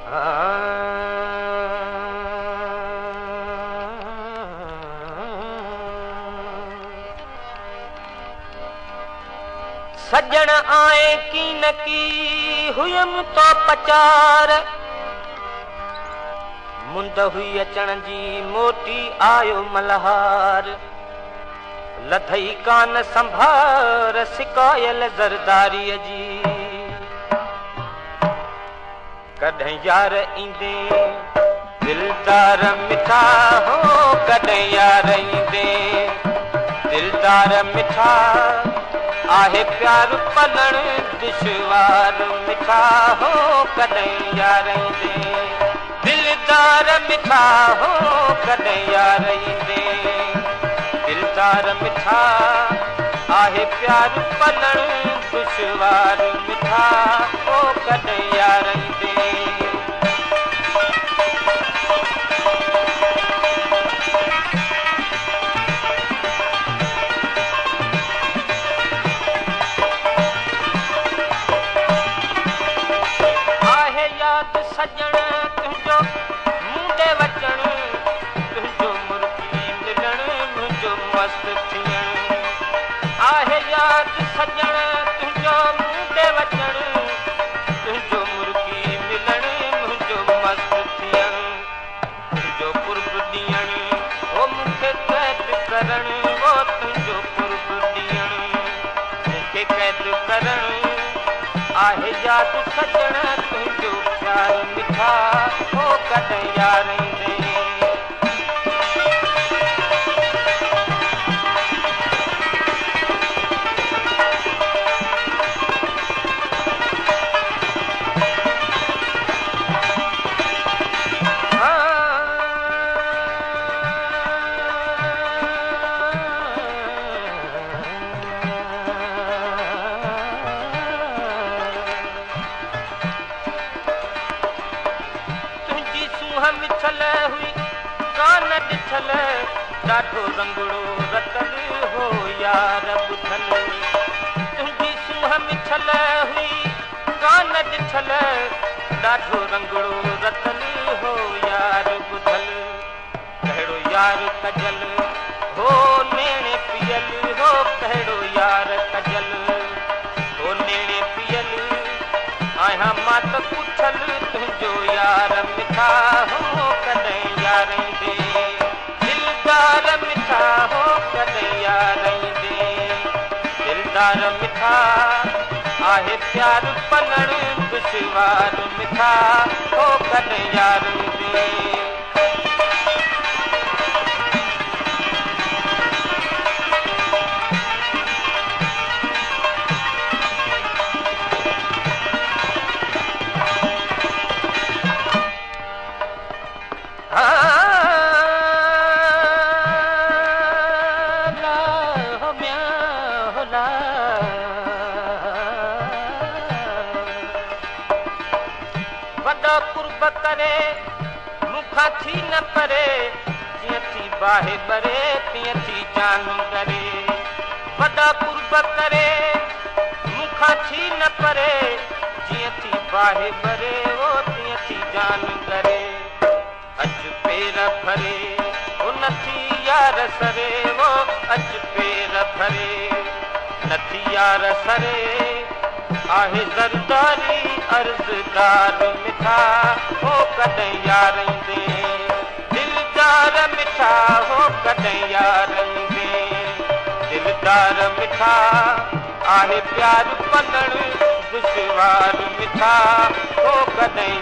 सजण आए की न की हुयम तो पचार, मुंद हुई अचण जी मोटी आयो मल्हार। लधई कान संभार सिकायल ज़रदारीअ जी, कॾहिं यार ईंदे दिलदार मिठा हो, कॾहिं यार ईंदे दिलदार मिठा। आहे प्यार पलण दुश्वार मिठा हो, कॾहिं यार ईंदे दिलदार मिठा हो, कॾहिं यार ईंदे दिलदार मिठा। आहे प्यार पलण दुश्वार मिठा हो, कॾहिं यार ईंदे। सजण तुंहिंजो मुंडे वचण, तुंहिंजो मुर्गी मिलण मुंहिंजो मस्त थियण। आहे यादि सजण तुंहिंजो मुंडे वचण, तुंहिंजो मुर्गी मिलण मुंहिंजो मस्त थियण। तुंहिंजो कुर्ब ॾियण हो मूंखे क़ैद करण, वो तुंहिंजो कुर्ब ॾियण मूंखे क़ैद करण। आहे यादि सजण तुंहिंजो प्यार मिठा हो, कॾहिं यार ईंदे। मिठल हुई कान ॾिठल, ॾाढो रंगड़ो रतल हो यार ॿुधल। तुंहिंजी सूंहं मिठल हुई कान ॾिठल, ॾाढो रंगड़ो रतल हो यार ॿुधल। कहिड़ो यार कजल हो नेणे पियल हो, कहिड़ो यार कजल हो नेणे पियल। आहियां मां त पुछल तुंहिंजो यार मिठा हो, कॾहिं यार ईंदे दिलदार मिठा हो, कॾहिं यार ईंदे दिलदार मिठा। आहे प्यार पलण दुश्वार मिठा हो, कॾहिं यार ईंदे। वॾो कुर्ब करे मूंखां थी न परे, जीअं थी बाहि भरे तीअं थी जान करे। वॾा कुर्ब करे मूंखां थी न परे, जीअं थी बाहि भरे वो तीअं थी जान करे। अॼु पेर भरे वो नथी यार सरे, वो अॼु पेर भरे नथी यार सरे। आहे ज़रदारी अर्ज़दार मिठा हो, कॾहिं यार ईंदे दिलदार मिठा हो, कॾहिं यार ईंदे दिलदार मिठा। आहे प्यार पलण दुश्वार मिठा हो, कॾहिं